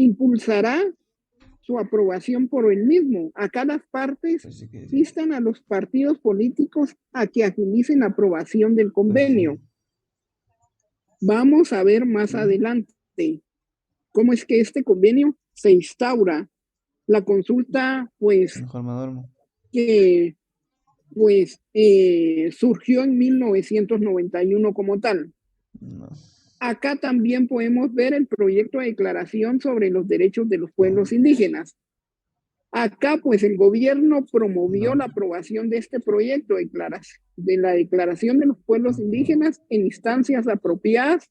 impulsará su aprobación por el mismo. Acá las partes Pues sí que sí. instan a los partidos políticos a que agilicen la aprobación del convenio. Pues sí. Vamos a ver más adelante cómo es que este convenio se instaura. La consulta, pues, Mejor me duermo. que surgió en 1991 como tal. No. Acá también podemos ver el proyecto de declaración sobre los derechos de los pueblos indígenas. Acá, pues, el gobierno promovió No. la aprobación de este proyecto de la declaración de los pueblos Ok. indígenas en instancias apropiadas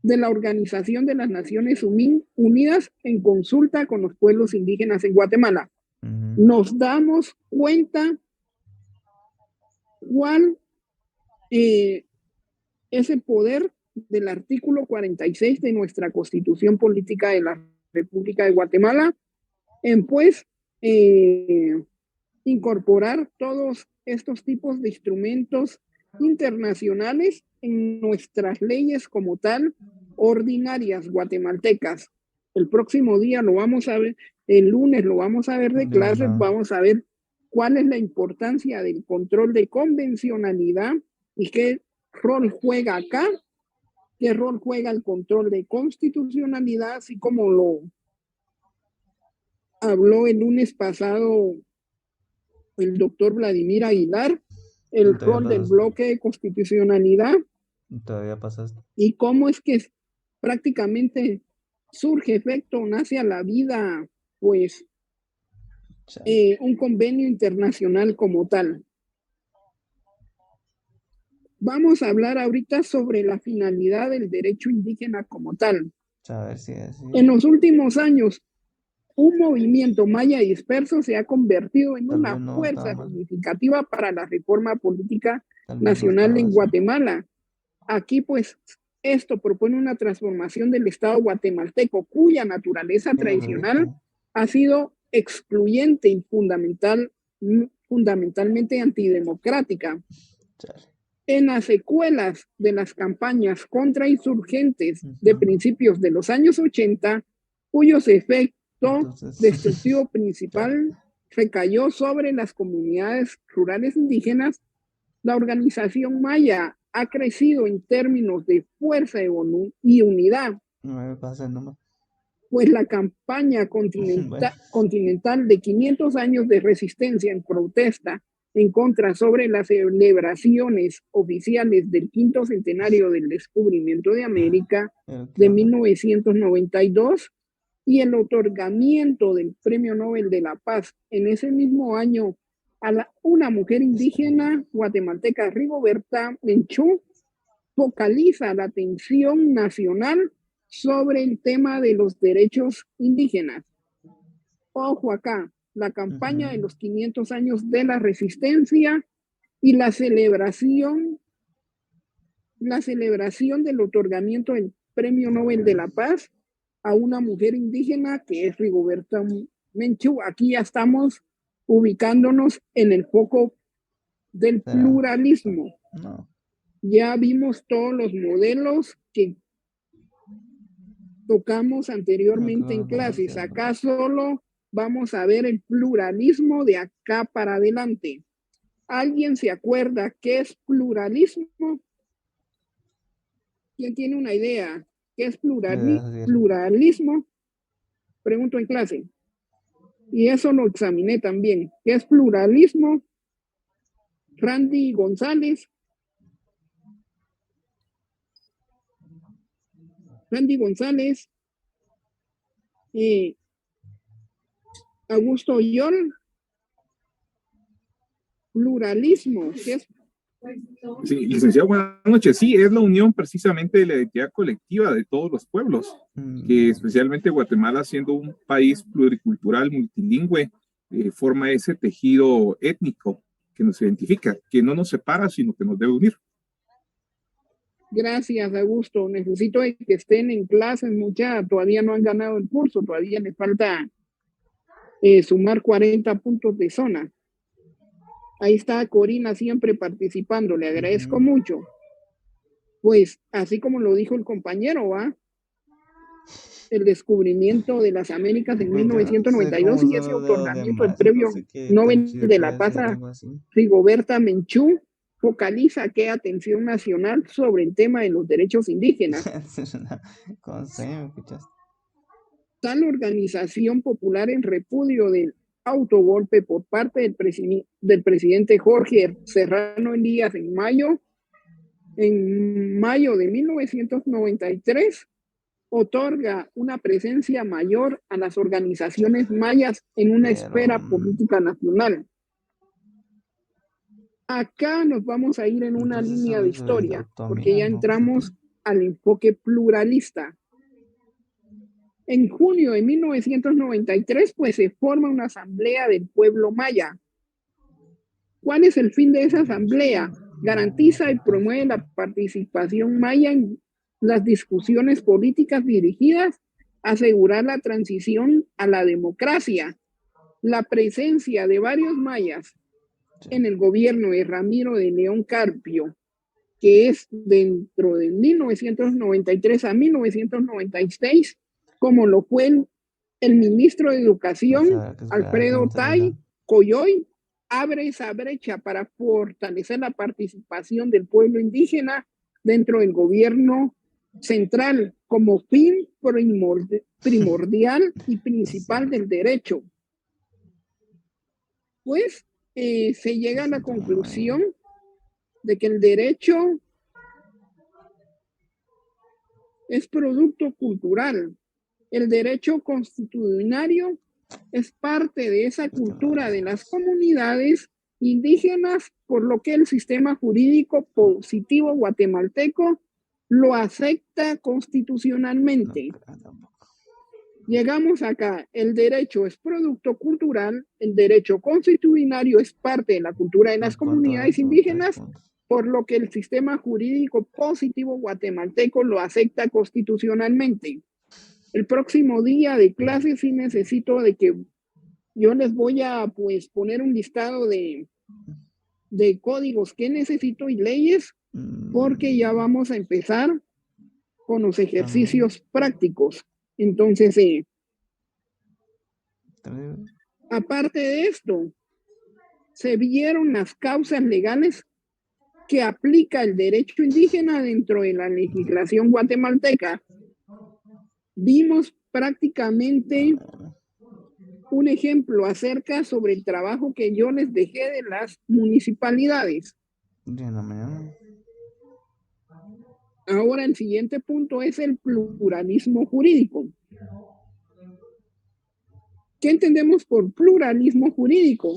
de la Organización de las Naciones Unidas en consulta con los pueblos indígenas en Guatemala. Ujú. Nos damos cuenta cuál es el poder del artículo 46 de nuestra Constitución Política de la República de Guatemala en, pues, incorporar todos estos tipos de instrumentos internacionales en nuestras leyes como tal, ordinarias guatemaltecas. El próximo día lo vamos a ver, el lunes lo vamos a ver de De clases, una. vamos a ver cuál es la importancia del control de convencionalidad y qué rol juega acá, qué rol juega el control de constitucionalidad, así como lo habló el lunes pasado el doctor Vladimir Aguilar, el Todavía rol del pasaste. bloque de constitucionalidad Todavía pasaste. y cómo es que prácticamente surge efecto, nace a la vida, pues, Chale. un convenio internacional como tal. Vamos a hablar ahorita sobre la finalidad del derecho indígena como tal. A ver si así. En los últimos años, un movimiento maya disperso se ha convertido en Tal una vez no estaba fuerza mal. significativa para la reforma política Tal vez no nacional estaba en así. Guatemala. Aquí, pues, esto propone una transformación del Estado guatemalteco, cuya naturaleza Sí, ya lo tradicional dijo. ha sido excluyente y fundamentalmente antidemocrática. Chale. En las secuelas de las campañas contra insurgentes de Ujú. principios de los años 80, cuyos efectos Entonces, destructivo chale. principal recayó sobre las comunidades rurales indígenas, la organización maya ha crecido en términos de fuerza y unidad, No me pasa nomás. pues la campaña Bueno, continental de 500 años de resistencia en protesta en contra sobre las celebraciones oficiales del quinto centenario del descubrimiento de América pero ¿qué de onda? 1992 y el otorgamiento del Premio Nobel de la Paz en ese mismo año a una mujer indígena guatemalteca, Rigoberta Menchú, focaliza la atención nacional sobre el tema de los derechos indígenas. Ojo acá, la campaña de Ujú. los 500 años de la resistencia y la celebración del otorgamiento del Premio Nobel de la Paz a una mujer indígena que es Rigoberta Menchú. Aquí ya estamos ubicándonos en el foco del ¿Será? pluralismo. No. Ya vimos todos los modelos que tocamos No anteriormente creo en que vamos a clases. hacer Acá nomás. solo vamos a ver el pluralismo de acá para adelante. ¿Alguien se acuerda qué es pluralismo? ¿Quién tiene una idea? ¿Qué es ¿Qué le vas a decir? pluralismo? Pregunto en clase. Y eso lo examiné también. ¿Qué es pluralismo? Randy González. Randy González. Eh, Augusto Yol. Pluralismo. ¿Qué es? Sí, licenciado, buenas noches. Sí, es la unión precisamente de la identidad colectiva de todos los pueblos, que especialmente Guatemala, siendo un país pluricultural, multilingüe, forma ese tejido étnico que nos identifica, que no nos separa, sino que nos debe unir. Gracias, Augusto. Necesito que estén en clases, mucha. Todavía no han ganado el curso, todavía les falta sumar 40 puntos de zona. Ahí está Corina siempre participando, le agradezco Ujú. mucho. Pues así como lo dijo el compañero, ¿va? el descubrimiento de las Américas en Pues yo no sé 1992 cómo y ese solo dedos de otorgamiento del mazo, no Premio sé qué tan Nobel chido de la puede Paz ser a algo así. Rigoberta Menchú focaliza qué atención nacional sobre el tema de los derechos indígenas. Con sueño, ¿me escuchas? Tal organización popular en repudio del autogolpe por parte del presidente Jorge Serrano Elías en mayo de 1993, otorga una presencia mayor a las organizaciones mayas en una Pero esfera política nacional. Acá nos vamos a ir en una entonces línea solo de hizo el historia, doctor porque ya Milán, ¿no? entramos al enfoque pluralista. En junio de 1993, pues se forma una asamblea del pueblo maya. ¿Cuál es el fin de esa asamblea? Garantiza y promueve la participación maya en las discusiones políticas dirigidas a asegurar la transición a la democracia. La presencia de varios mayas en el gobierno de Ramiro de León Carpio, que es dentro de 1993 a 1996, como lo fue el ministro de Educación, Alfredo Tai Coyoy, abre esa brecha para fortalecer la participación del pueblo indígena dentro del gobierno central como fin primordial y principal del derecho. Pues se llega a la conclusión de que el derecho es producto cultural. El derecho constitucionario es parte de esa cultura de las comunidades indígenas, por lo que el sistema jurídico positivo guatemalteco lo acepta constitucionalmente. Llegamos acá, el derecho es producto cultural, el derecho constitucionario es parte de la cultura de las comunidades indígenas, por lo que el sistema jurídico positivo guatemalteco lo acepta constitucionalmente. El próximo día de clase sí necesito de que yo les voy a pues poner un listado de códigos que necesito y leyes, porque ya vamos a empezar con los ejercicios prácticos. Entonces, aparte de esto, se vieron las causas legales que aplica el derecho indígena dentro de la legislación guatemalteca. Vimos prácticamente un ejemplo acerca sobre el trabajo que yo les dejé de las municipalidades. Ahora el siguiente punto es el pluralismo jurídico. ¿Qué entendemos por pluralismo jurídico?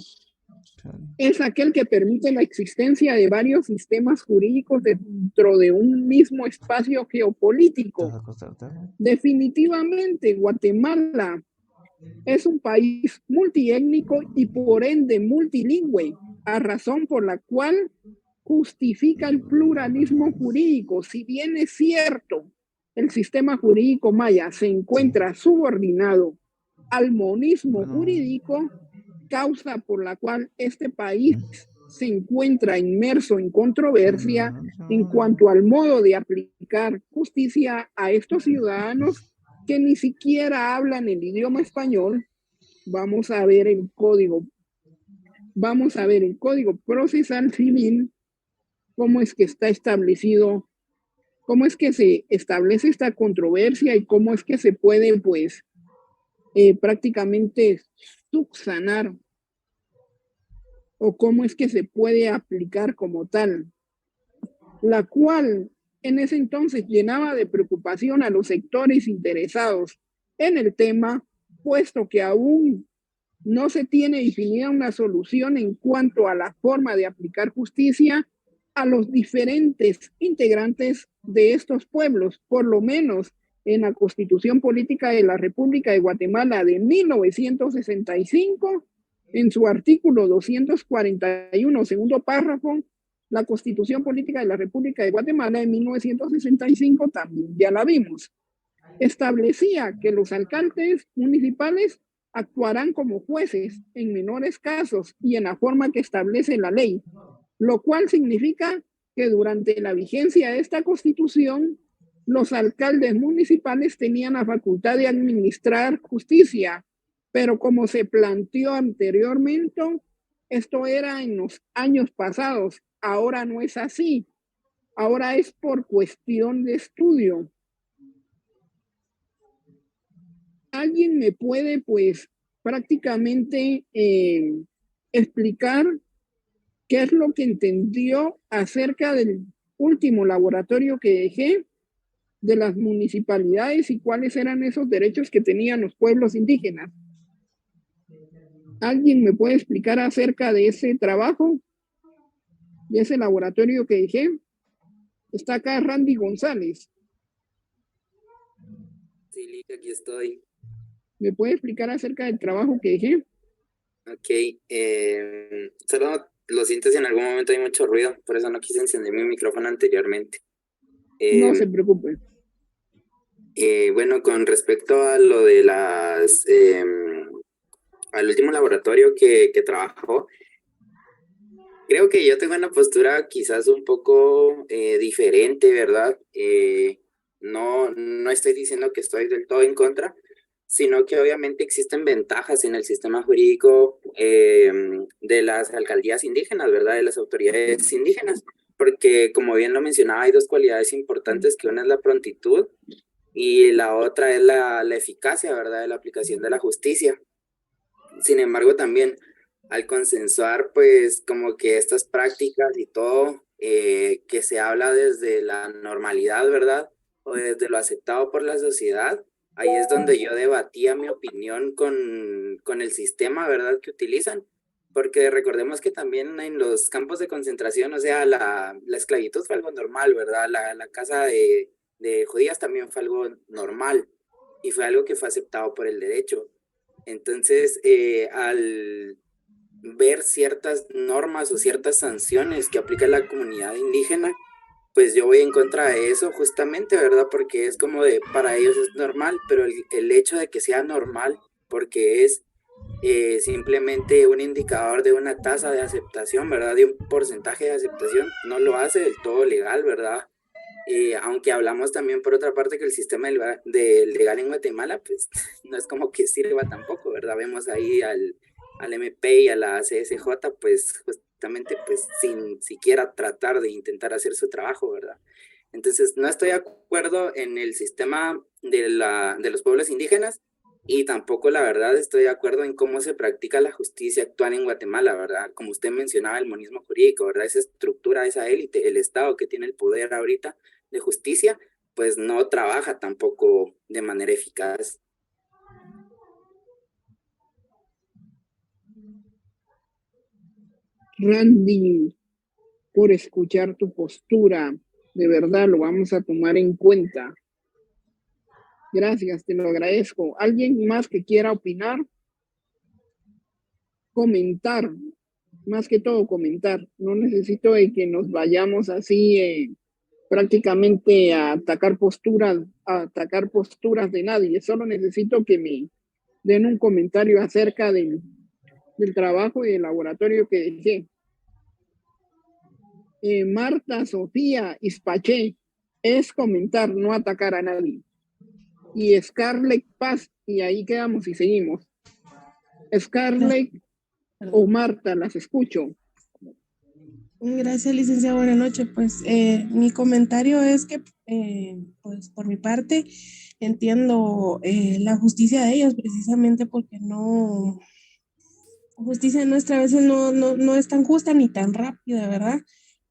Es aquel que permite la existencia de varios sistemas jurídicos dentro de un mismo espacio geopolítico. Definitivamente, Guatemala es un país multiétnico y por ende multilingüe, a razón por la cual justifica el pluralismo jurídico. Si bien es cierto, el sistema jurídico maya se encuentra subordinado al monismo jurídico, causa por la cual este país se encuentra inmerso en controversia en cuanto al modo de aplicar justicia a estos ciudadanos que ni siquiera hablan el idioma español. Vamos a ver el código procesal civil, cómo es que está establecido, cómo es que se establece esta controversia y cómo es que se puede pues prácticamente subsanar, o cómo es que se puede aplicar como tal, la cual en ese entonces llenaba de preocupación a los sectores interesados en el tema, puesto que aún no se tiene definida una solución en cuanto a la forma de aplicar justicia a los diferentes integrantes de estos pueblos, por lo menos en la Constitución Política de la República de Guatemala de 1965, en su artículo 241, segundo párrafo, la Constitución Política de la República de Guatemala de 1965 también ya la vimos. Establecía que los alcaldes municipales actuarán como jueces en menores casos y en la forma que establece la ley, lo cual significa que durante la vigencia de esta Constitución los alcaldes municipales tenían la facultad de administrar justicia, pero como se planteó anteriormente, esto era en los años pasados, ahora no es así, ahora es por cuestión de estudio. ¿Alguien me puede, pues, prácticamente explicar qué es lo que entendió acerca del último laboratorio que dejé de las municipalidades y cuáles eran esos derechos que tenían los pueblos indígenas? ¿Alguien me puede explicar acerca de ese trabajo, de ese laboratorio que dejé? Está acá Randy González. Sí, Lick, aquí estoy. ¿Me puede explicar acerca del trabajo que dejé? Ok, solo lo siento si en algún momento hay mucho ruido, por eso no quise encender mi micrófono anteriormente. No se preocupe. Bueno, con respecto a lo de las, al último laboratorio que trabajó, creo que yo tengo una postura quizás un poco diferente, ¿verdad? No estoy diciendo que estoy del todo en contra, sino que obviamente existen ventajas en el sistema jurídico de las alcaldías indígenas, ¿verdad? De las autoridades indígenas, porque como bien lo mencionaba, hay dos cualidades importantes, que una es la prontitud y la otra es la eficacia, ¿verdad? De la aplicación de la justicia. Sin embargo, también al consensuar, pues, como que estas prácticas y todo, que se habla desde la normalidad, ¿verdad? O desde lo aceptado por la sociedad, ahí es donde yo debatía mi opinión con el sistema, ¿verdad? Que utilizan. Porque recordemos que también en los campos de concentración, o sea, la esclavitud fue algo normal, ¿verdad? La casa de judías también fue algo normal y fue algo que fue aceptado por el derecho. Entonces, al ver ciertas normas o ciertas sanciones que aplica la comunidad indígena, pues yo voy en contra de eso justamente, ¿verdad? Porque es como de, para ellos es normal, pero el hecho de que sea normal, porque es simplemente un indicador de una tasa de aceptación, ¿verdad? De un porcentaje de aceptación, no lo hace del todo legal, ¿verdad? Aunque hablamos también por otra parte que el sistema legal en Guatemala, pues no es como que sirva tampoco, ¿verdad? Vemos ahí al MP y a la CSJ, pues justamente pues sin siquiera tratar de intentar hacer su trabajo, ¿verdad? Entonces no estoy de acuerdo en el sistema de los pueblos indígenas y tampoco la verdad estoy de acuerdo en cómo se practica la justicia actual en Guatemala, ¿verdad? Como usted mencionaba, el monismo jurídico, ¿verdad? Esa estructura, esa élite, el Estado que tiene el poder ahorita de justicia, pues no trabaja tampoco de manera eficaz. Randy, por escuchar tu postura, de verdad lo vamos a tomar en cuenta. Gracias, te lo agradezco. ¿Alguien más que quiera opinar? Comentar, más que todo comentar. No necesito de que nos vayamos así prácticamente a atacar posturas de nadie. Solo necesito que me den un comentario acerca del trabajo y del laboratorio que dejé. Marta Sofía Ispaché, es comentar, no atacar a nadie. Y Scarlett Paz, y ahí quedamos y seguimos. Scarlett o Marta, las escucho. Gracias, licenciada. Buenas noches. Pues mi comentario es que, pues por mi parte, entiendo la justicia de ellos, precisamente porque no, justicia nuestra a veces no es tan justa ni tan rápida, ¿verdad?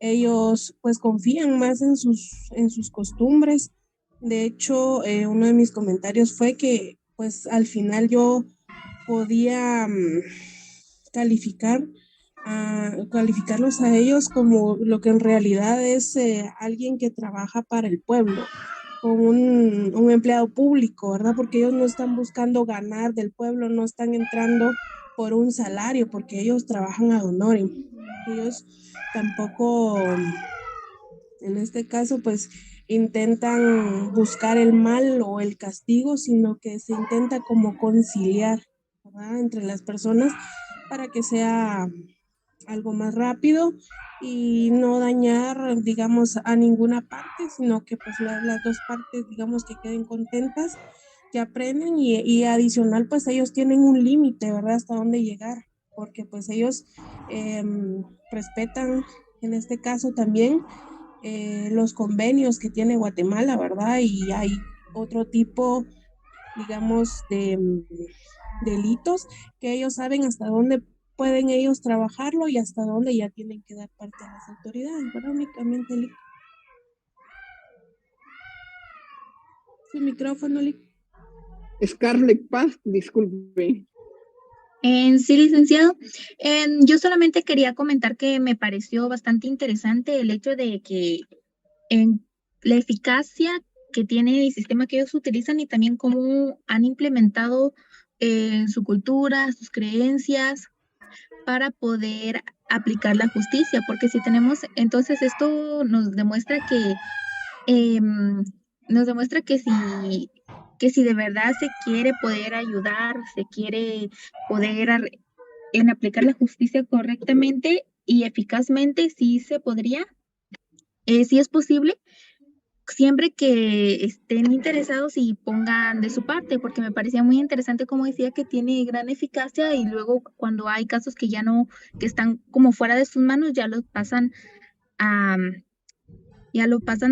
Ellos pues confían más en sus costumbres. De hecho, uno de mis comentarios fue que pues al final yo podía calificarlos a ellos como lo que en realidad es alguien que trabaja para el pueblo, como un empleado público, ¿verdad? Porque ellos no están buscando ganar del pueblo, no están entrando por un salario, porque ellos trabajan ad honorem. Ellos tampoco, en este caso, pues intentan buscar el mal o el castigo, sino que se intenta como conciliar, ¿verdad?, entre las personas para que sea algo más rápido y no dañar, digamos, a ninguna parte, sino que pues las dos partes, digamos, que queden contentas, que aprenden y adicional, pues ellos tienen un límite, ¿verdad? Hasta dónde llegar, porque pues ellos respetan, en este caso también, los convenios que tiene Guatemala, ¿verdad? Y hay otro tipo, digamos, de delitos que ellos saben hasta dónde pueden ellos trabajarlo y hasta dónde ya tienen que dar parte a las autoridades, ¿verdad? Únicamente, Lick. Su micrófono, Lick. Scarlett Paz, disculpe. Sí, licenciado. Yo solamente quería comentar que me pareció bastante interesante el hecho de que la eficacia que tiene el sistema que ellos utilizan y también cómo han implementado su cultura, sus creencias para poder aplicar la justicia, porque si tenemos, entonces esto nos demuestra que si de verdad se quiere poder ayudar, se quiere poder en aplicar la justicia correctamente y eficazmente, sí se podría, sí es posible, siempre que estén interesados y pongan de su parte, porque me parecía muy interesante como decía que tiene gran eficacia y luego cuando hay casos que ya no, que están como fuera de sus manos, ya lo pasan a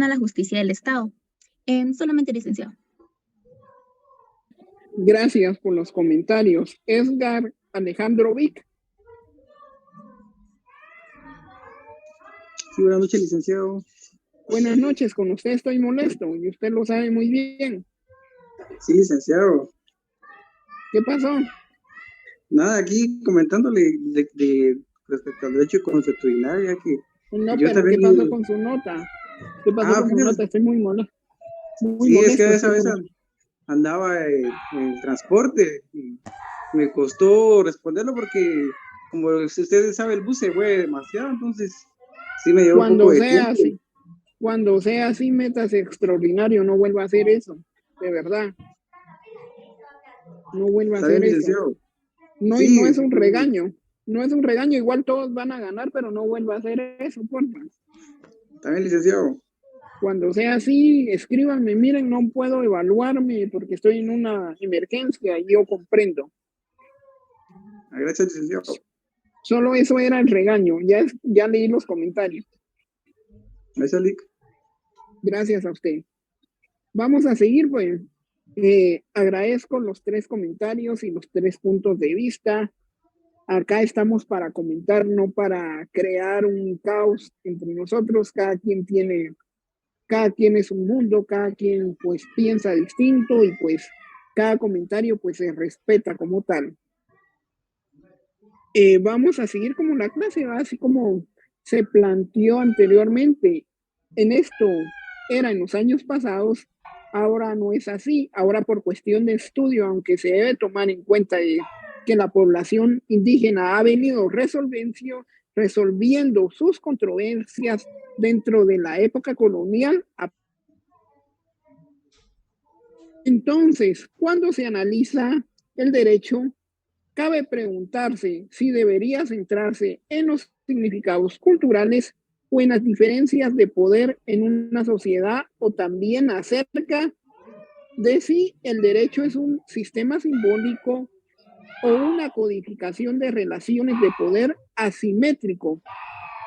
la justicia del Estado. Solamente, licenciado. Gracias por los comentarios. Edgar Alejandro Vic. Sí, buenas noches, licenciado. Buenas noches, con usted estoy molesto y usted lo sabe muy bien. Sí, licenciado. ¿Qué pasó? Nada, aquí comentándole respecto al derecho consuetudinario, ya que No, yo pero también... ¿qué pasó con su nota? ¿Qué pasó con su nota? Estoy muy molesto. Sí, es que esa vez andaba en el transporte y me costó responderlo porque, como ustedes saben, el bus se mueve demasiado, entonces sí me llevó un poco de tiempo. Cuando sea así, métase extraordinario, no vuelva a hacer eso, de verdad. No vuelva a hacer eso. No, sí, no es un regaño, no es un regaño, igual todos van a ganar, pero no vuelva a hacer eso, porfa. También, licenciado. Cuando sea así, escríbanme, miren, no puedo evaluarme porque estoy en una emergencia y yo comprendo. Gracias, licenciado. Solo eso era el regaño, ya leí los comentarios. Gracias, Lick. Gracias a usted. Vamos a seguir, pues. Agradezco los 3 comentarios y los 3 puntos de vista. Acá estamos para comentar, no para crear un caos entre nosotros. Cada quien es un mundo, cada quien pues piensa distinto y pues cada comentario pues se respeta como tal. Vamos a seguir como la clase, ¿va? Así como se planteó anteriormente. En esto era en los años pasados, ahora no es así. Ahora por cuestión de estudio, aunque se debe tomar en cuenta que la población indígena ha venido resolviendo sus controversias dentro de la época colonial. Entonces, cuando se analiza el derecho, cabe preguntarse si debería centrarse en los significados culturales o en las diferencias de poder en una sociedad, o también acerca de si el derecho es un sistema simbólico o una codificación de relaciones de poder asimétrico.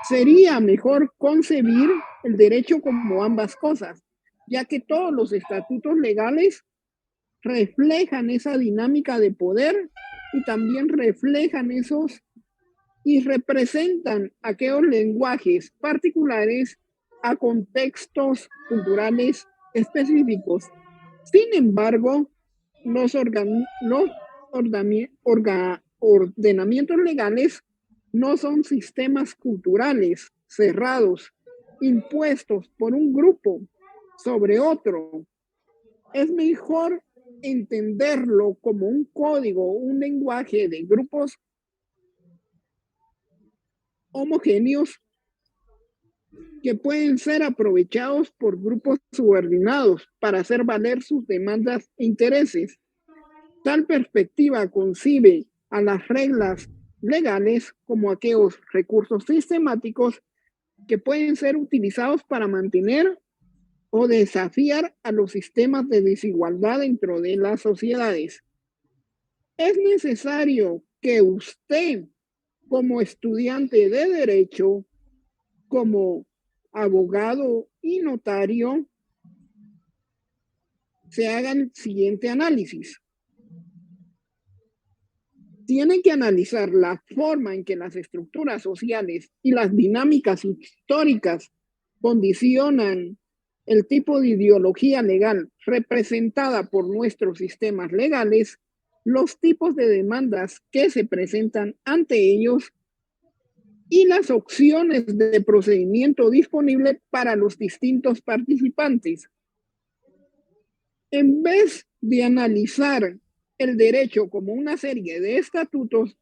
Sería mejor concebir el derecho como ambas cosas, ya que todos los estatutos legales reflejan esa dinámica de poder y también reflejan y representan aquellos lenguajes particulares a contextos culturales específicos. Sin embargo, los ordenamientos legales no son sistemas culturales cerrados, impuestos por un grupo sobre otro. Es mejor entenderlo como un código, un lenguaje de grupos homogéneos que pueden ser aprovechados por grupos subordinados para hacer valer sus demandas e intereses. Tal perspectiva concibe a las reglas legales como aquellos recursos sistemáticos que pueden ser utilizados para mantener o desafiar a los sistemas de desigualdad dentro de las sociedades. Es necesario que usted, como estudiante de derecho, como abogado y notario, se haga el siguiente análisis. Tiene que analizar la forma en que las estructuras sociales y las dinámicas históricas condicionan el tipo de ideología legal representada por nuestros sistemas legales, los tipos de demandas que se presentan ante ellos y las opciones de procedimiento disponible para los distintos participantes. En vez de analizar el derecho como una serie de estatutos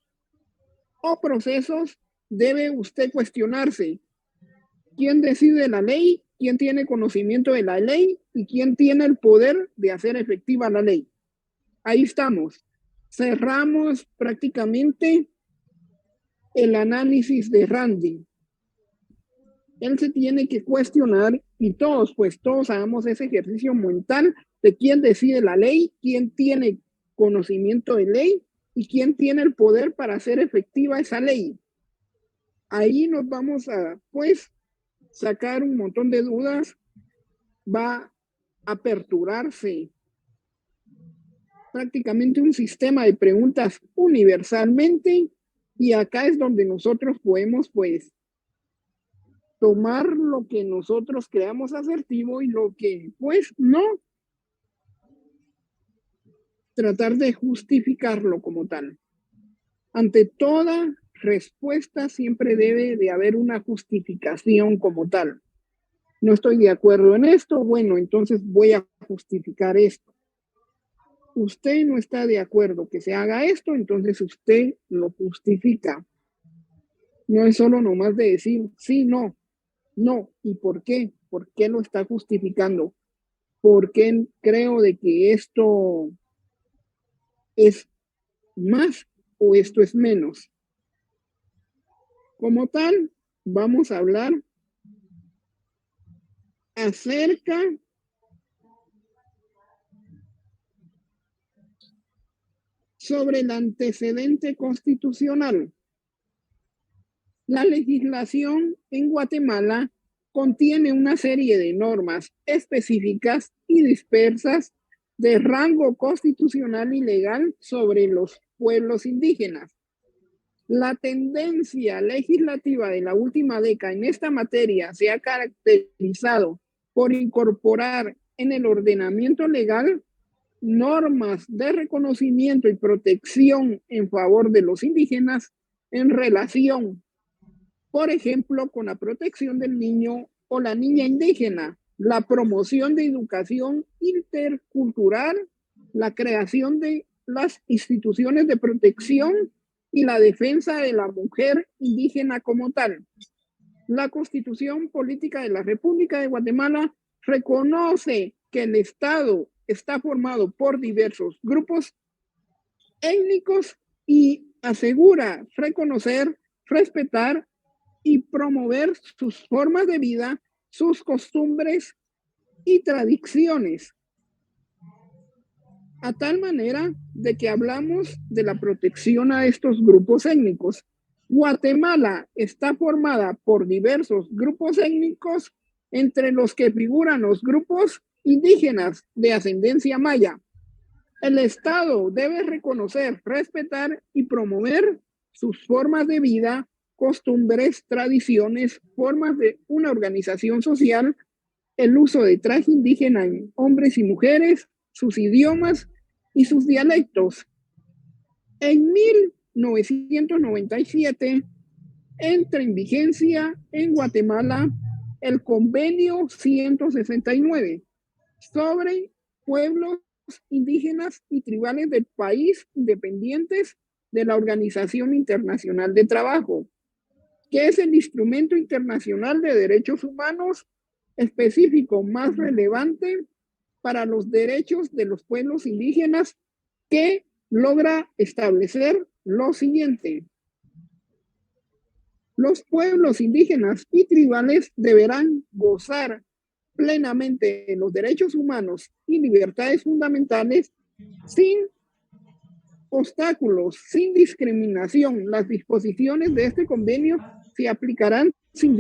o procesos, debe usted cuestionarse quién decide la ley, quién tiene conocimiento de la ley y quién tiene el poder de hacer efectiva la ley. Ahí estamos. Cerramos prácticamente el análisis de Randi. Él se tiene que cuestionar y todos hagamos ese ejercicio mental de quién decide la ley, quién tiene conocimiento de ley y quién tiene el poder para hacer efectiva esa ley. Ahí nos vamos a, sacar un montón de dudas, va a aperturarse prácticamente un sistema de preguntas universalmente y acá es donde nosotros podemos, tomar lo que nosotros creamos asertivo y lo que, no, tratar de justificarlo como tal. Ante toda respuesta siempre debe de haber una justificación como tal. No estoy de acuerdo en esto, bueno, entonces voy a justificar esto. Usted no está de acuerdo que se haga esto, entonces usted lo justifica. No es solo nomás de decir sí, no, no. ¿Y por qué? ¿Por qué lo está justificando? ¿Por qué creo de que esto es más o esto es menos? Como tal, vamos a hablar acerca sobre el antecedente constitucional. La legislación en Guatemala contiene una serie de normas específicas y dispersas de rango constitucional y legal sobre los pueblos indígenas. La tendencia legislativa de la última década en esta materia se ha caracterizado por incorporar en el ordenamiento legal normas de reconocimiento y protección en favor de los indígenas en relación, por ejemplo, con la protección del niño o la niña indígena, la promoción de educación intercultural, la creación de las instituciones de protección y la defensa de la mujer indígena como tal. La Constitución Política de la República de Guatemala reconoce que el Estado está formado por diversos grupos étnicos y asegura reconocer, respetar y promover sus formas de vida, sus costumbres y tradiciones. A tal manera de que hablamos de la protección a estos grupos étnicos. Guatemala está formada por diversos grupos étnicos, entre los que figuran los grupos indígenas de ascendencia maya. El Estado debe reconocer, respetar y promover sus formas de vida, costumbres, tradiciones, formas de una organización social, el uso de traje indígena en hombres y mujeres, sus idiomas y sus dialectos. En 1997 entra en vigencia en Guatemala el Convenio 169 sobre pueblos indígenas y tribales del país independientes de la Organización Internacional de Trabajo, que es el instrumento internacional de derechos humanos específico más relevante para los derechos de los pueblos indígenas, que logra establecer lo siguiente. Los pueblos indígenas y tribales deberán gozar plenamente de los derechos humanos y libertades fundamentales sin obstáculos, sin discriminación. Las disposiciones de este convenio se aplicarán sin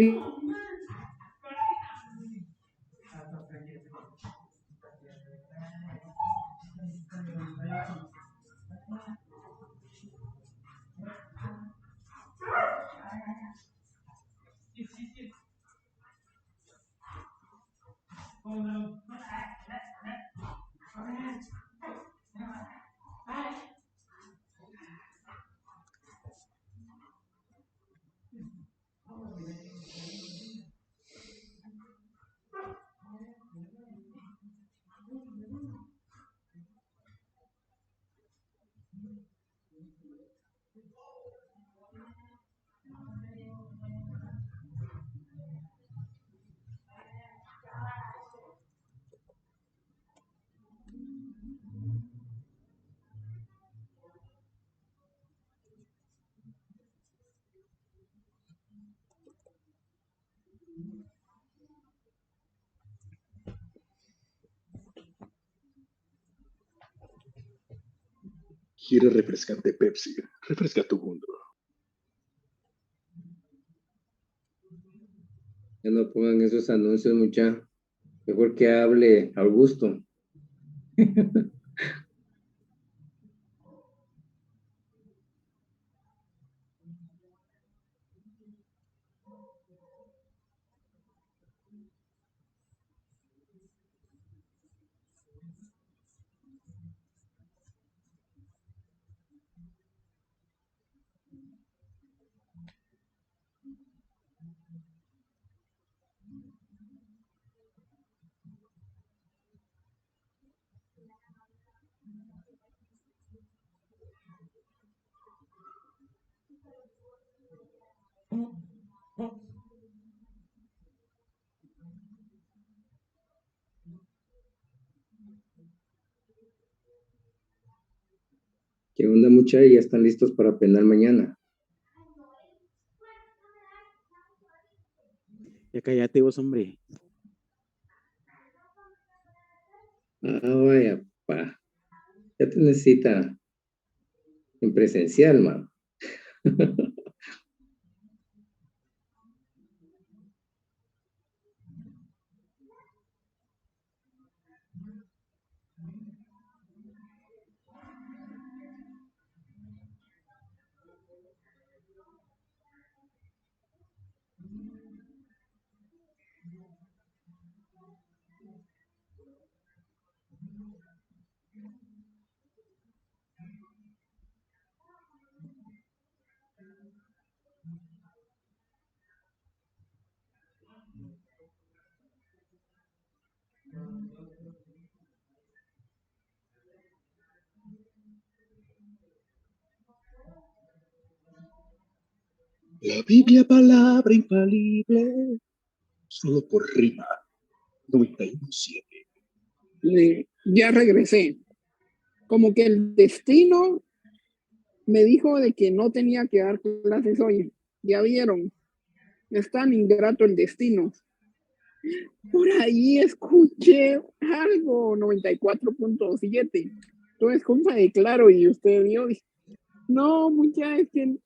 ¿Quieres refrescante Pepsi? Refresca tu mundo. Ya no pongan esos anuncios, mucha. Mejor que hable Augusto. ¿Qué onda, mucha? Ya están listos para penar mañana. Ya cállate vos, hombre. Vaya, pa. Ya te necesita en presencial, man. La Biblia, palabra infalible, solo por rima, 91.7. Ya regresé. Como que el destino me dijo de que no tenía que dar clases hoy. Ya vieron, es tan ingrato el destino. Por ahí escuché algo, 94.7. Todo es cosa de Claro y usted vio. No, mucha, es que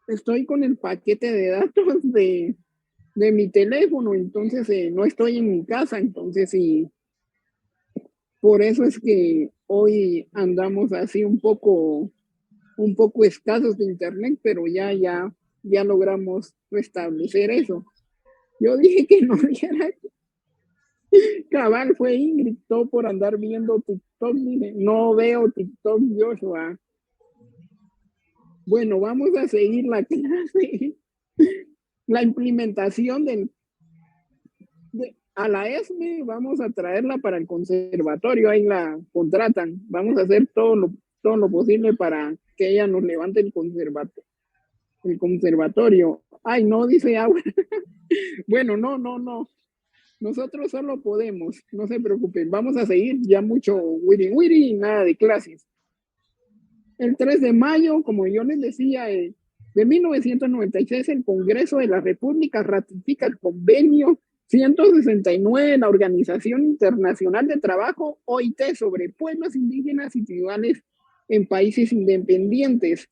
estoy con el paquete de datos de mi teléfono, entonces no estoy en mi casa, entonces sí, por eso es que hoy andamos así un poco escasos de internet, pero ya logramos restablecer eso. Yo dije que no diera. Cabal, fue Ingrid todo por andar viendo TikTok. Dije, no veo TikTok, Joshua. Bueno, vamos a seguir la clase. La implementación a la ESME, vamos a traerla para el conservatorio, ahí la contratan. Vamos a hacer todo lo posible para que ella nos levante el conservatorio. Ay, no, dice agua. Bueno, no. Nosotros solo podemos, no se preocupen. Vamos a seguir ya mucho wiri y nada de clases. El 3 de mayo, como yo les decía, de 1996, el Congreso de la República ratifica el convenio 169 de la Organización Internacional de Trabajo, OIT, sobre pueblos indígenas y tribales en países independientes.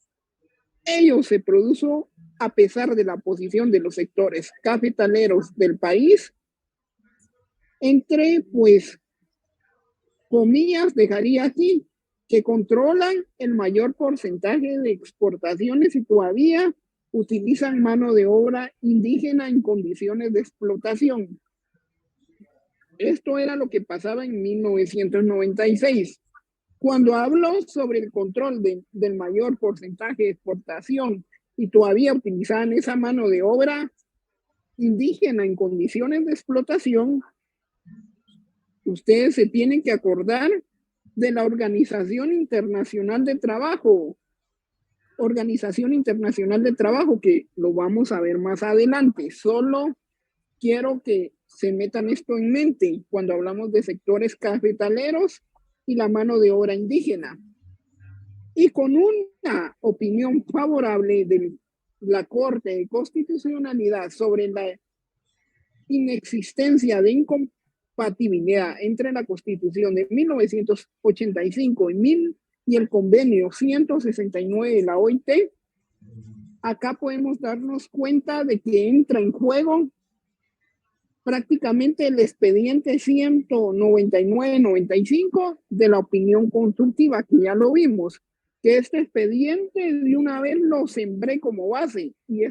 Ello se produjo a pesar de la posición de los sectores cafetaleros del país, entre, pues, comillas, dejaría aquí, que controlan el mayor porcentaje de exportaciones y todavía utilizan mano de obra indígena en condiciones de explotación. Esto era lo que pasaba en 1996. Cuando habló sobre el control del mayor porcentaje de exportación y todavía utilizaban esa mano de obra indígena en condiciones de explotación, ustedes se tienen que acordar de la Organización Internacional de Trabajo. Organización Internacional de Trabajo, que lo vamos a ver más adelante. Solo quiero que se metan esto en mente cuando hablamos de sectores cafetaleros y la mano de obra indígena. Y con una opinión favorable de la Corte de Constitucionalidad sobre la inexistencia de incompatibilidad entre la Constitución de 1985 y el convenio 169 de la OIT, acá podemos darnos cuenta de que entra en juego prácticamente el expediente 199-95 de la opinión constructiva, que ya lo vimos, que este expediente de una vez lo sembré como base, y de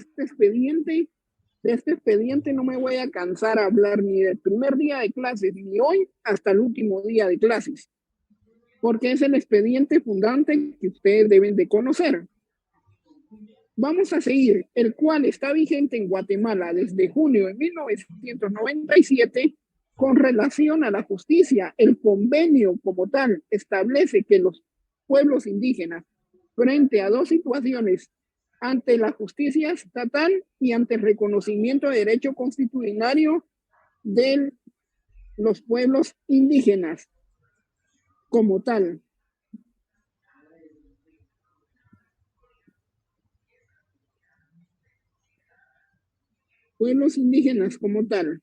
este expediente no me voy a cansar a hablar ni del primer día de clases, ni hoy hasta el último día de clases, porque es el expediente fundante que ustedes deben de conocer. Vamos a seguir, el cual está vigente en Guatemala desde junio de 1997 con relación a la justicia. El convenio como tal establece que los pueblos indígenas, frente a dos situaciones, ante la justicia estatal y ante el reconocimiento de derecho constitucionario de los pueblos indígenas como tal. Pueblos indígenas como tal.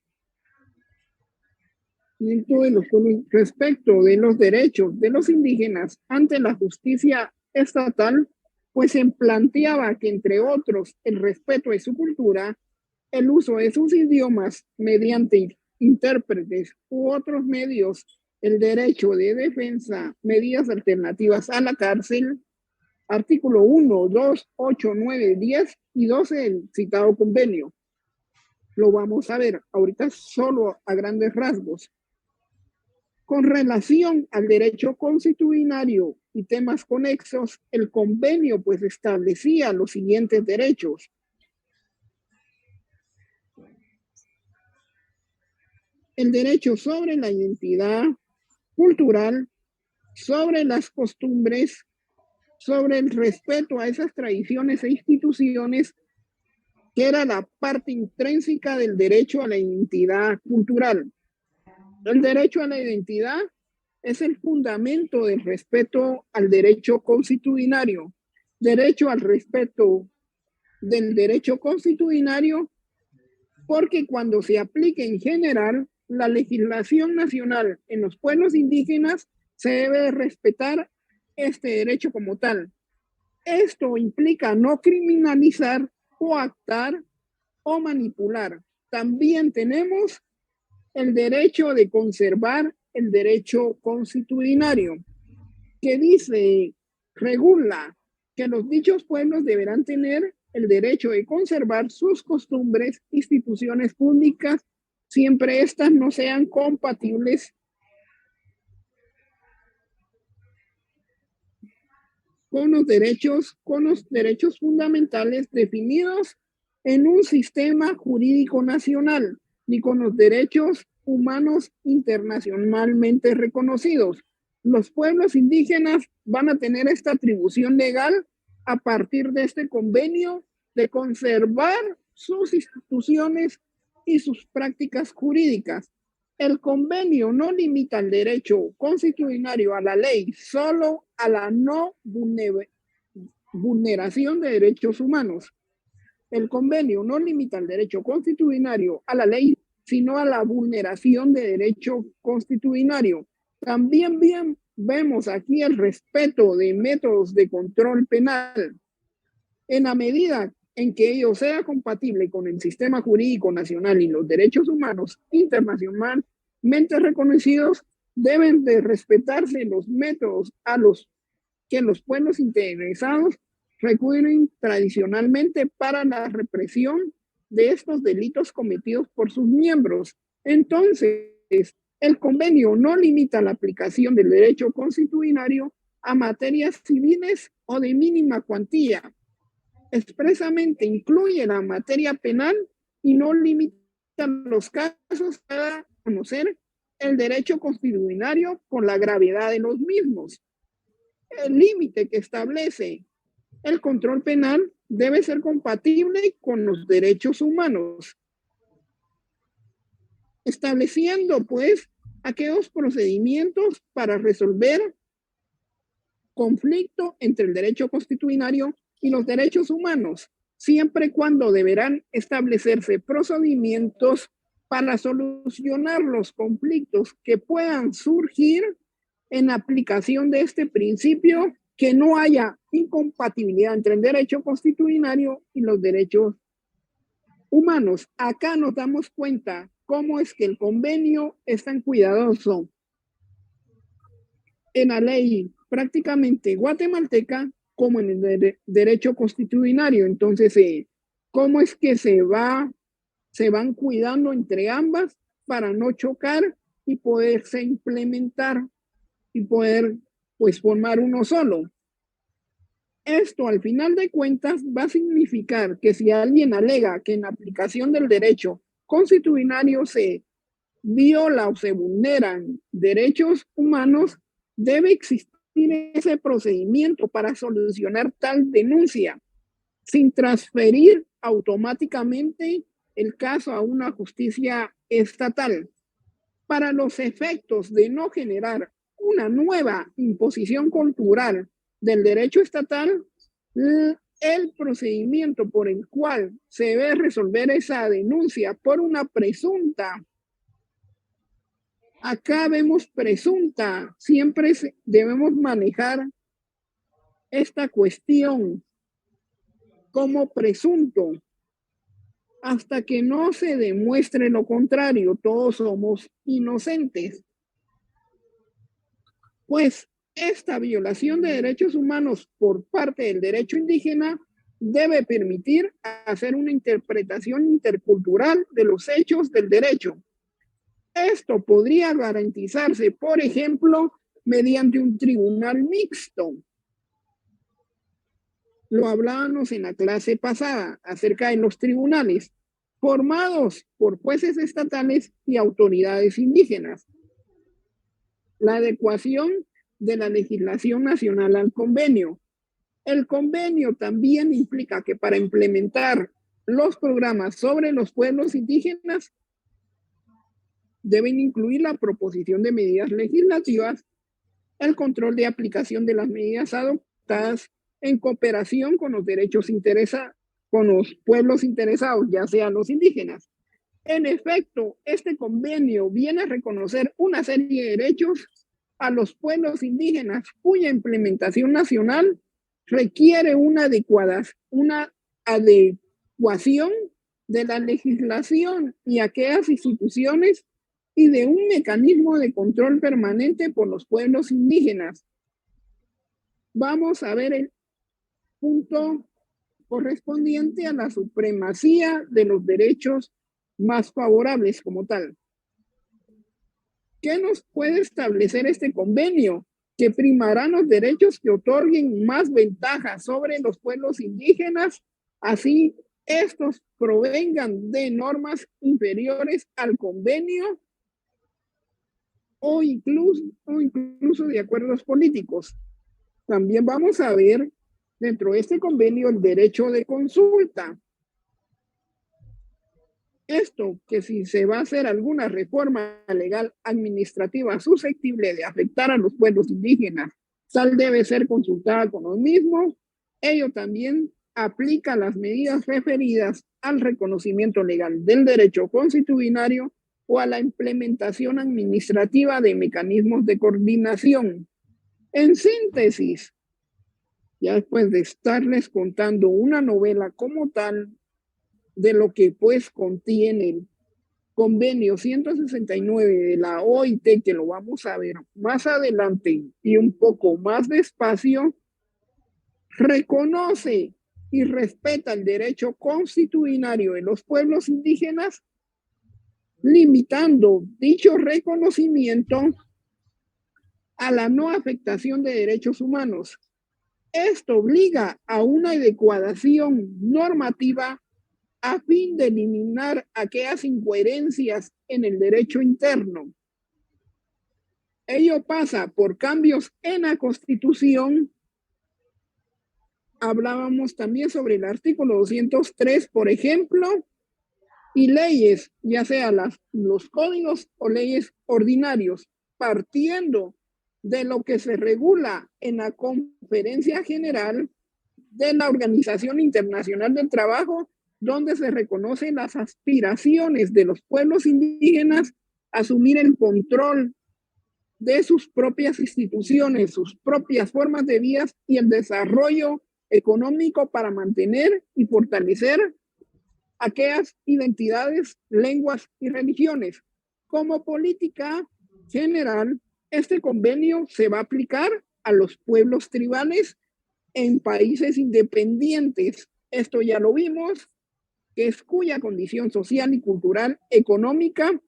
Respecto de los derechos de los indígenas ante la justicia estatal, pues se planteaba que, entre otros, el respeto de su cultura, el uso de sus idiomas mediante intérpretes u otros medios, el derecho de defensa, medidas alternativas a la cárcel, artículo 1, 2, 8, 9, 10 y 12 del citado convenio. Lo vamos a ver ahorita solo a grandes rasgos. Con relación al derecho constitucionario y temas conexos, el convenio pues establecía los siguientes derechos. El derecho sobre la identidad cultural, sobre las costumbres, sobre el respeto a esas tradiciones e instituciones, que era la parte intrínseca del derecho a la identidad cultural. El derecho a la identidad es el fundamento del respeto al derecho constitucionario. Derecho al respeto del derecho constitucionario, porque cuando se aplique en general la legislación nacional en los pueblos indígenas, se debe respetar este derecho como tal. Esto implica no criminalizar, coactar o manipular. También tenemos el derecho de conservar el derecho constitucionario, que dice, regula que los dichos pueblos deberán tener el derecho de conservar sus costumbres, instituciones públicas, siempre estas no sean compatibles con los derechos fundamentales definidos en un sistema jurídico nacional, ni con los derechos humanos internacionalmente reconocidos. Los pueblos indígenas van a tener esta atribución legal a partir de este convenio de conservar sus instituciones y sus prácticas jurídicas. El convenio no limita el derecho constitucionario a la ley, solo a la no vulneración de derechos humanos. El convenio no limita el derecho constitucionario a la ley, sino a la vulneración de derecho constitucionario. También vemos aquí el respeto de métodos de control penal. En la medida en que ello sea compatible con el sistema jurídico nacional y los derechos humanos internacionalmente reconocidos, deben de respetarse los métodos a los que los pueblos interesados recurren tradicionalmente para la represión de estos delitos cometidos por sus miembros. Entonces, el convenio no limita la aplicación del derecho constitucionario a materias civiles o de mínima cuantía. Expresamente incluye la materia penal y no limita los casos para conocer el derecho constitucionario por la gravedad de los mismos. El límite que establece el control penal debe ser compatible con los derechos humanos, estableciendo pues aquellos procedimientos para resolver conflicto entre el derecho constitucionario y los derechos humanos, siempre y cuando deberán establecerse procedimientos para solucionar los conflictos que puedan surgir en aplicación de este principio, que no haya incompatibilidad entre el derecho constitucionario y los derechos humanos. Acá nos damos cuenta cómo es que el convenio es tan cuidadoso en la ley prácticamente guatemalteca como en el derecho constitucionario. Entonces, ¿cómo es que se van cuidando entre ambas para no chocar y poderse implementar y poder pues formar uno solo? Esto al final de cuentas va a significar que si alguien alega que en la aplicación del derecho constitucionario se viola o se vulneran derechos humanos, debe existir ese procedimiento para solucionar tal denuncia, sin transferir automáticamente el caso a una justicia estatal. Para los efectos de no generar una nueva imposición cultural del derecho estatal, el procedimiento por el cual se debe resolver esa denuncia por una presunta, acá vemos presunta, siempre debemos manejar esta cuestión como presunto, hasta que no se demuestre lo contrario. Todos somos inocentes. Pues esta violación de derechos humanos por parte del derecho indígena debe permitir hacer una interpretación intercultural de los hechos del derecho. Esto podría garantizarse, por ejemplo, mediante un tribunal mixto. Lo hablábamos en la clase pasada acerca de los tribunales, formados por jueces estatales y autoridades indígenas. La adecuación de la legislación nacional al convenio. El convenio también implica que para implementar los programas sobre los pueblos indígenas deben incluir la proposición de medidas legislativas, el control de aplicación de las medidas adoptadas en cooperación con los con los pueblos interesados, ya sean los indígenas. En efecto, este convenio viene a reconocer una serie de derechos a los pueblos indígenas cuya implementación nacional requiere una adecuación de la legislación y aquellas instituciones y de un mecanismo de control permanente por los pueblos indígenas. Vamos a ver el punto correspondiente a la supremacía de los derechos más favorables como tal. ¿Qué nos puede establecer este convenio? Que primarán los derechos que otorguen más ventajas sobre los pueblos indígenas, así estos provengan de normas inferiores al convenio o incluso de acuerdos políticos. También vamos a ver dentro de este convenio el derecho de consulta. Esto, que si se va a hacer alguna reforma legal administrativa susceptible de afectar a los pueblos indígenas, tal debe ser consultada con los mismos. Ello también aplica las medidas referidas al reconocimiento legal del derecho constitucionario o a la implementación administrativa de mecanismos de coordinación. En síntesis, ya después de estarles contando una novela como tal de lo que pues contiene el convenio 169 de la OIT, que lo vamos a ver más adelante y un poco más despacio, reconoce y respeta el derecho constitucionario de los pueblos indígenas, limitando dicho reconocimiento a la no afectación de derechos humanos. Esto obliga a una adecuación normativa a fin de eliminar aquellas incoherencias en el derecho interno. Ello pasa por cambios en la Constitución. Hablábamos también sobre el artículo 203, por ejemplo, y leyes, ya sea los códigos o leyes ordinarios, partiendo de lo que se regula en la Conferencia General de la Organización Internacional del Trabajo, donde se reconocen las aspiraciones de los pueblos indígenas a asumir el control de sus propias instituciones, sus propias formas de vida y el desarrollo económico para mantener y fortalecer aquellas identidades, lenguas y religiones. Como política general, este convenio se va a aplicar a los pueblos tribales en países independientes. Esto ya lo vimos, que es cuya condición social y cultural económica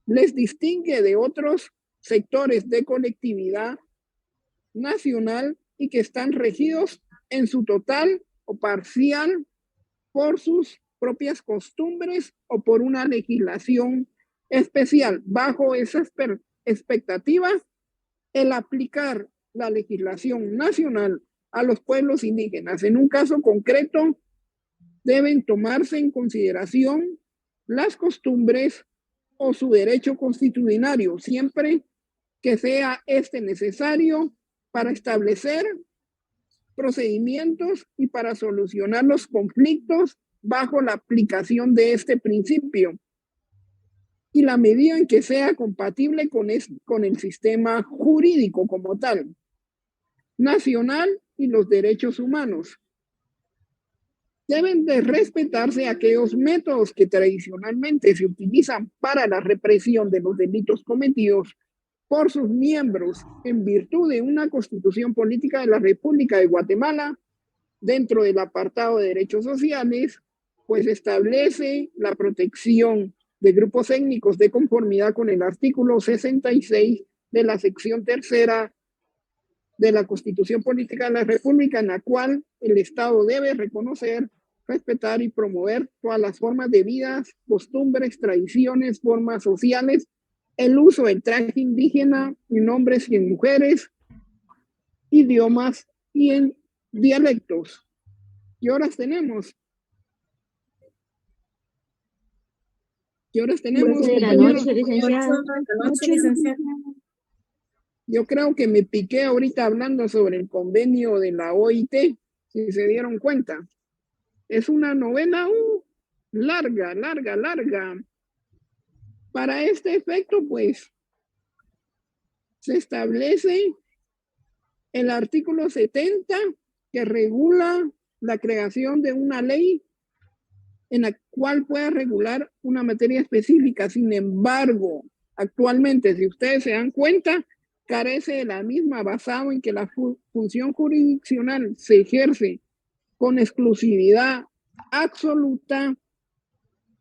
les distingue de otros sectores de colectividad nacional y que están regidos en su total o parcial por sus propias costumbres o por una legislación especial. Bajo esas expectativas, el aplicar la legislación nacional a los pueblos indígenas en un caso concreto deben tomarse en consideración las costumbres o su derecho constitucionario, siempre que sea necesario para establecer procedimientos y para solucionar los conflictos bajo la aplicación de este principio y la medida en que sea compatible con el sistema jurídico como tal, nacional y los derechos humanos. Deben de respetarse aquellos métodos que tradicionalmente se utilizan para la represión de los delitos cometidos por sus miembros en virtud de una constitución política de la República de Guatemala. Dentro del apartado de derechos sociales, pues establece la protección de grupos étnicos de conformidad con el artículo 66 de la sección tercera de la Constitución Política de la República, en la cual el Estado debe reconocer, respetar y promover todas las formas de vida, costumbres, tradiciones, formas sociales, el uso del traje indígena en hombres y en mujeres, idiomas y en dialectos. ¿Qué horas tenemos? ¿Qué horas tenemos? De la noche, licenciado. Yo creo que me piqué ahorita hablando sobre el convenio de la OIT, si se dieron cuenta. Es una novela larga. Para este efecto, pues, se establece el artículo 70 que regula la creación de una ley en la cual pueda regular una materia específica. Sin embargo, actualmente, si ustedes se dan cuenta, carece de la misma, basado en que la función jurisdiccional se ejerce con exclusividad absoluta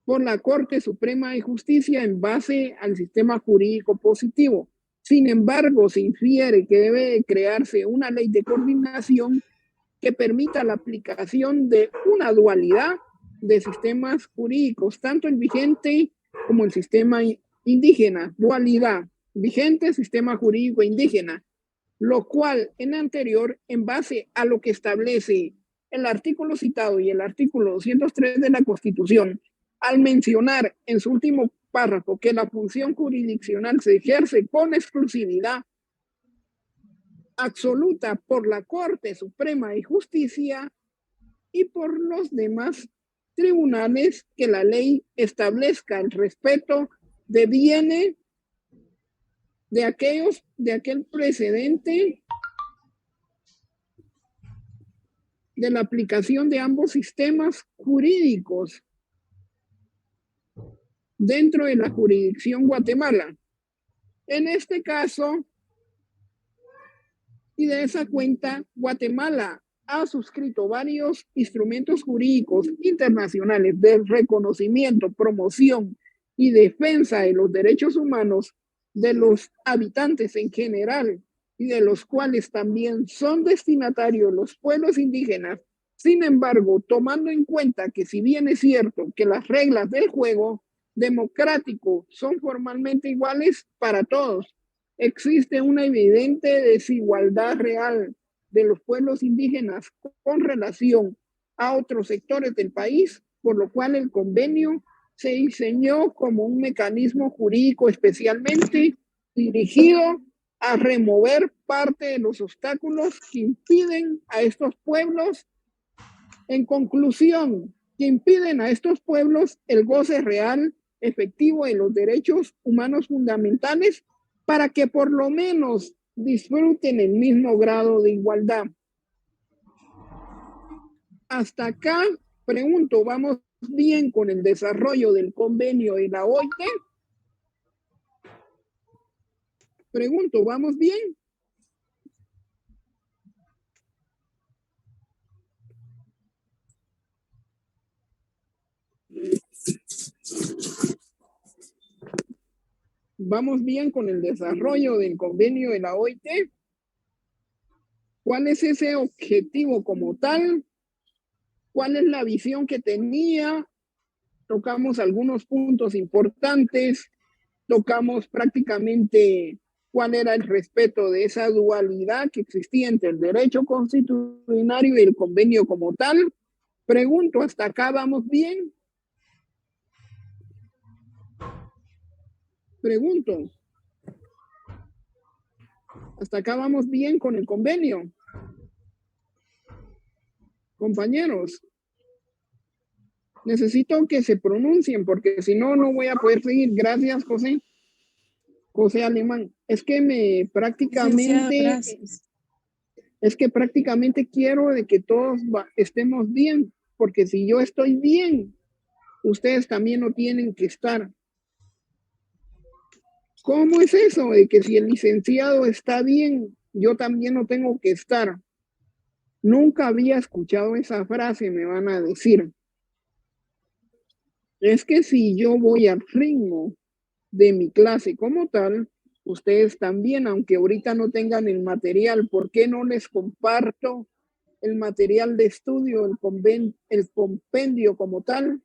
por la Corte Suprema de Justicia en base al sistema jurídico positivo. Sin embargo, se infiere que debe de crearse una ley de coordinación que permita la aplicación de una dualidad de sistemas jurídicos, tanto el vigente como el sistema indígena. Dualidad, vigente sistema jurídico indígena, lo cual en anterior, en base a lo que establece el artículo citado y el artículo 203 de la Constitución, al mencionar en su último párrafo que la función jurisdiccional se ejerce con exclusividad absoluta por la Corte Suprema de Justicia, y por los demás tribunales que la ley establezca. El respeto deviene de aquel precedente de la aplicación de ambos sistemas jurídicos dentro de la jurisdicción Guatemala. En este caso, y de esa cuenta, Guatemala ha suscrito varios instrumentos jurídicos internacionales de reconocimiento, promoción y defensa de los derechos humanos de los habitantes en general y de los cuales también son destinatarios los pueblos indígenas. Sin embargo, tomando en cuenta que si bien es cierto que las reglas del juego democrático son formalmente iguales para todos, existe una evidente desigualdad real de los pueblos indígenas con relación a otros sectores del país, por lo cual el convenio se diseñó como un mecanismo jurídico especialmente dirigido a remover parte de los obstáculos que impiden a estos pueblos, en conclusión, que impiden a estos pueblos el goce real, efectivo de los derechos humanos fundamentales para que por lo menos disfruten el mismo grado de igualdad. Hasta acá, pregunto, ¿vamos bien con el desarrollo del convenio de la OIT? Pregunto, ¿vamos bien? ¿Vamos bien con el desarrollo del convenio de la OIT? ¿Cuál es ese objetivo como tal? ¿Cuál es la visión que tenía? Tocamos algunos puntos importantes, tocamos prácticamente cuál era el respeto de esa dualidad que existía entre el derecho constitucional y el convenio como tal. Pregunto, ¿hasta acá vamos bien? Pregunto, ¿hasta acá vamos bien con el convenio? Compañeros, necesito que se pronuncien porque si no, no voy a poder seguir. Gracias, José. José Alemán. Es que prácticamente quiero de que todos estemos bien, porque si yo estoy bien, ustedes también no tienen que estar. ¿Cómo es eso de que si el licenciado está bien, yo también no tengo que estar? Nunca había escuchado esa frase, me van a decir. Es que si yo voy al ritmo de mi clase como tal, ustedes también, aunque ahorita no tengan el material, ¿por qué no les comparto el material de estudio, el compendio como tal?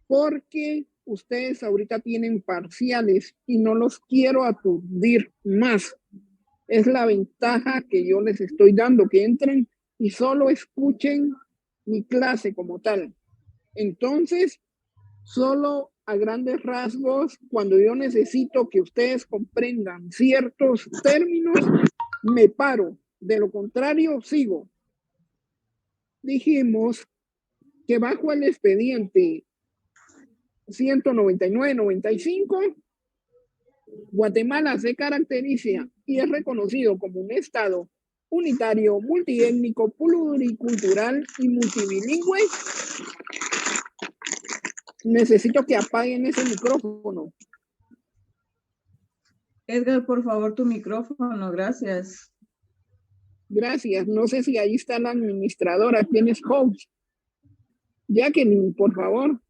Porque ustedes ahorita tienen parciales y no los quiero aturdir más. Es la ventaja que yo les estoy dando, que entren y solo escuchen mi clase como tal. Entonces, solo a grandes rasgos, cuando yo necesito que ustedes comprendan ciertos términos, me paro. De lo contrario, sigo. Dijimos que bajo el expediente 199-95, Guatemala se caracteriza y es reconocido como un estado unitario, multiétnico, pluricultural y multilingüe. Necesito que apaguen ese micrófono. Edgar, por favor, tu micrófono, gracias. Gracias. No sé si ahí está la administradora. ¿Quién es host? Jacqueline, por favor.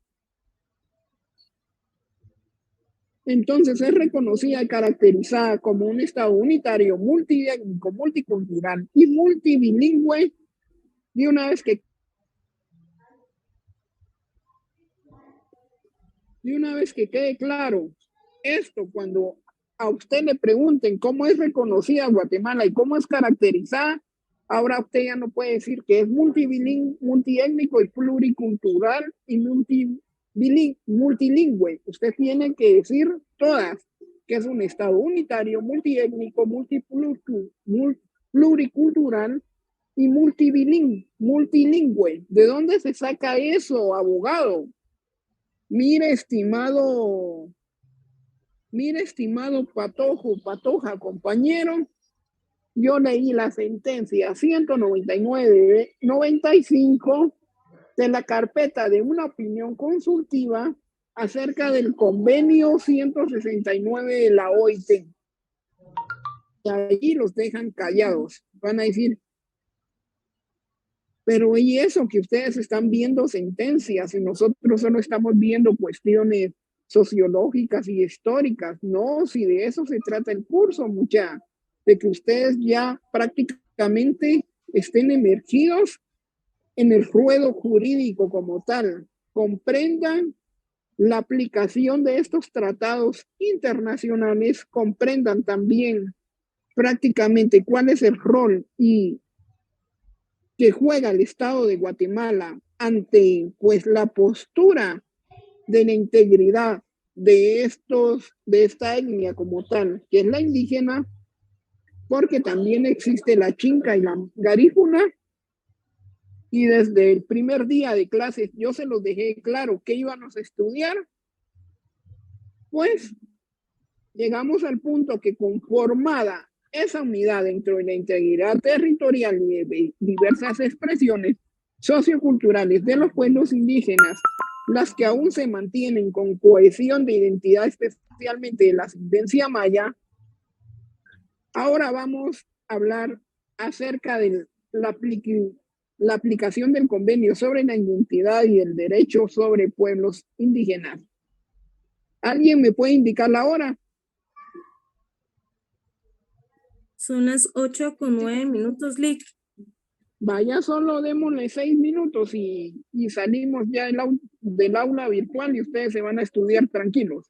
Entonces es reconocida y caracterizada como un estado unitario, multiétnico, multicultural y multilingüe. Y una vez que quede claro esto, cuando a usted le pregunten cómo es reconocida Guatemala y cómo es caracterizada, ahora usted ya no puede decir que es multiétnico y pluricultural y multilingüe. Usted tiene que decir todas, que es un estado unitario, multiétnico, pluricultural y multilingüe. ¿De dónde se saca eso, abogado? Mire, estimado Patoja, compañero, yo leí la sentencia 199/95 de la carpeta de una opinión consultiva acerca del convenio 169 de la OIT. Y allí los dejan callados. Van a decir, pero ¿y eso que ustedes están viendo sentencias y nosotros solo estamos viendo cuestiones sociológicas y históricas? No, si de eso se trata el curso, mucha, de que ustedes ya prácticamente estén emergidos en el ruedo jurídico como tal, comprendan la aplicación de estos tratados internacionales, comprendan también prácticamente cuál es el rol y que juega el Estado de Guatemala ante pues la postura de la integridad de esta etnia como tal, que es la indígena, porque también existe la chinca y la garífuna, y desde el primer día de clases yo se los dejé claro que íbamos a estudiar, pues llegamos al punto que conformada esa unidad dentro de la integridad territorial y de diversas expresiones socioculturales de los pueblos indígenas, las que aún se mantienen con cohesión de identidad, especialmente de la ascendencia maya, ahora vamos a hablar acerca de la aplicación del convenio sobre la identidad y el derecho sobre pueblos indígenas. ¿Alguien me puede indicar la hora? Son las 8:09, Lick. Vaya, solo démosle 6 minutos y salimos ya del aula virtual y ustedes se van a estudiar tranquilos.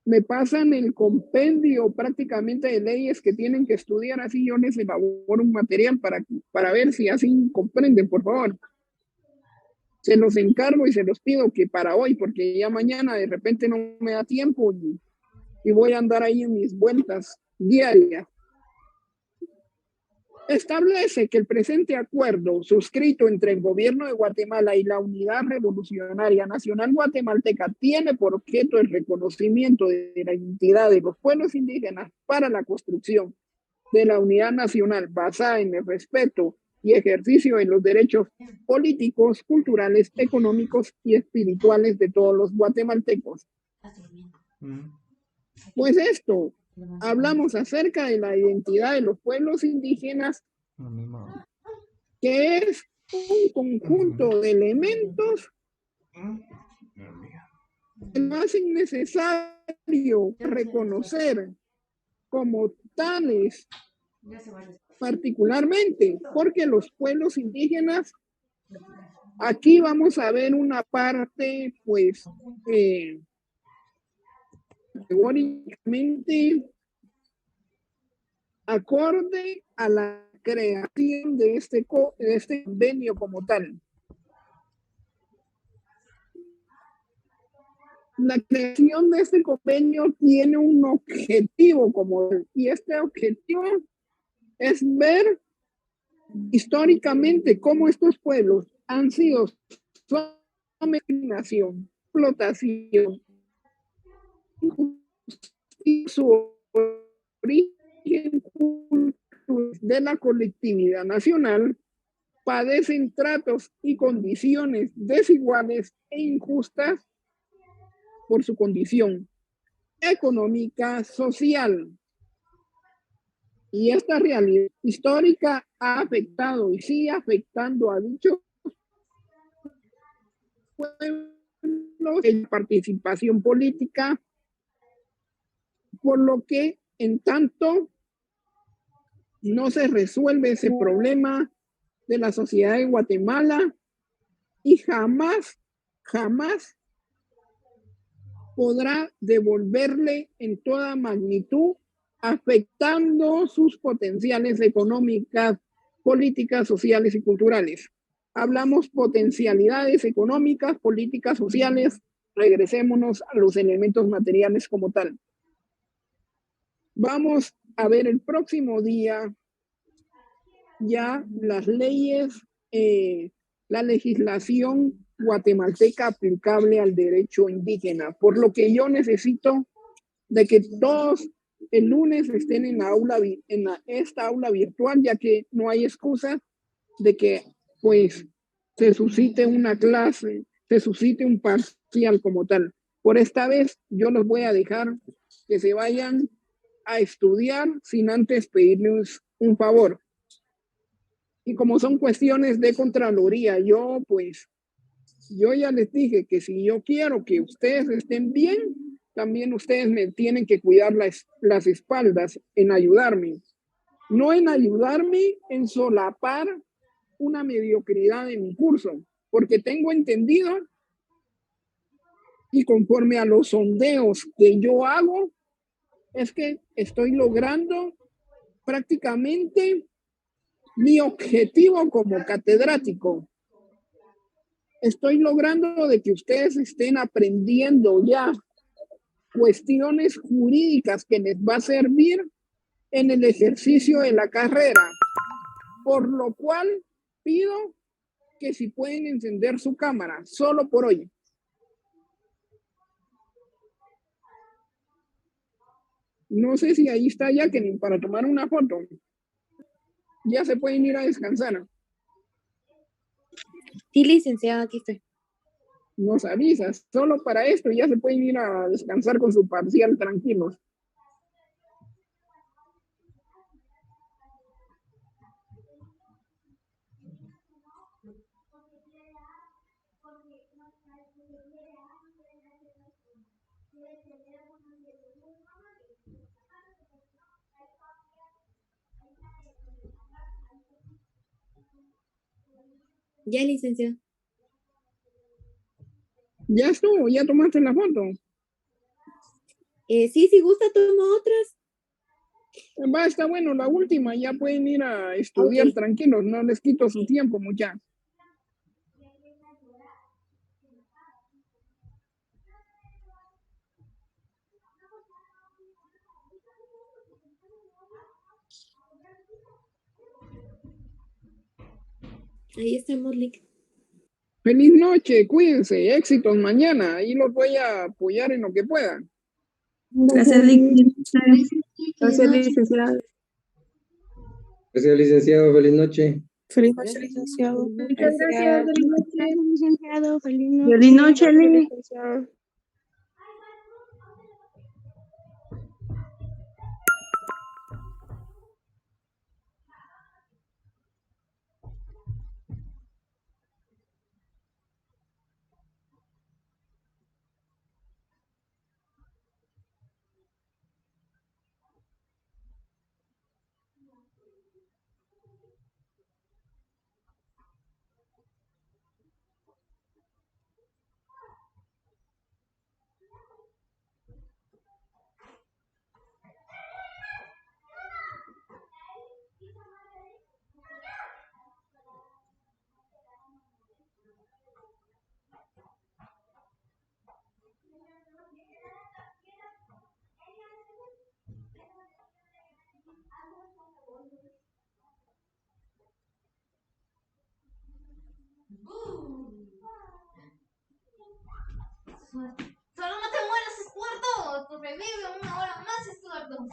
Me pasan el compendio prácticamente de leyes que tienen que estudiar, así yo les elaboro un material para ver si así comprenden, por favor. Se los encargo y se los pido que para hoy, porque ya mañana de repente no me da tiempo y voy a andar ahí en mis vueltas diarias. Establece que el presente acuerdo suscrito entre el gobierno de Guatemala y la Unidad Revolucionaria Nacional Guatemalteca tiene por objeto el reconocimiento de la identidad de los pueblos indígenas para la construcción de la unidad nacional basada en el respeto y ejercicio de los derechos políticos, culturales, económicos y espirituales de todos los guatemaltecos. Pues esto, hablamos acerca de la identidad de los pueblos indígenas, que es un conjunto de elementos que hacen necesario reconocer como tales, particularmente porque los pueblos indígenas, aquí vamos a ver una parte, pues, teóricamente acorde a la creación de este convenio como tal. La creación de este convenio tiene un objetivo común, y este objetivo es ver históricamente cómo estos pueblos han sido sometidos, explotación, y su origen de la colectividad nacional, padecen tratos y condiciones desiguales e injustas por su condición económica, social. Y esta realidad histórica ha afectado y sigue afectando a dichos pueblos en participación política, por lo que en tanto no se resuelve ese problema de la sociedad de Guatemala y jamás podrá devolverle en toda magnitud, afectando sus potenciales económicas, políticas, sociales y culturales. Hablamos potencialidades económicas, políticas, sociales, regresémonos a los elementos materiales como tal. Vamos a ver el próximo día ya las leyes, la legislación guatemalteca aplicable al derecho indígena, por lo que yo necesito de que todos el lunes estén en esta aula virtual, ya que no hay excusa de que pues se suscite una clase, se suscite un parcial como tal. Por esta vez yo los voy a dejar que se vayan a estudiar sin antes pedirles un favor. Y como son cuestiones de Contraloría, yo ya les dije que si yo quiero que ustedes estén bien, también ustedes me tienen que cuidar las espaldas en ayudarme. No en ayudarme en solapar una mediocridad de mi curso, porque tengo entendido y conforme a los sondeos que yo hago, es que estoy logrando prácticamente mi objetivo como catedrático. Estoy logrando de que ustedes estén aprendiendo ya cuestiones jurídicas que les va a servir en el ejercicio de la carrera, por lo cual pido que si pueden encender su cámara, solo por hoy. No sé si ahí está Jacqueline para tomar una foto. Ya se pueden ir a descansar. Sí, licenciada, aquí estoy. Nos avisas, solo para esto ya se pueden ir a descansar con su parcial tranquilos. Ya, licenciada. Ya estuvo, ya tomaste la foto. Sí, si gusta, tomo otras. Va, está bueno, la última, ya pueden ir a estudiar tranquilos, no les quito su tiempo, muchachos. Ahí estamos, Lick. Feliz noche, cuídense, éxitos mañana, ahí los voy a apoyar en lo que puedan. Gracias, Gracias, licenciado. Gracias, licenciado. Feliz noche. Feliz noche, licenciado. Muchas gracias, feliz noche. Licenciado, feliz noche. Feliz noche, Lick. Licenciado. Solo no te mueras, Estuardo. Revive una hora más, Estuardo.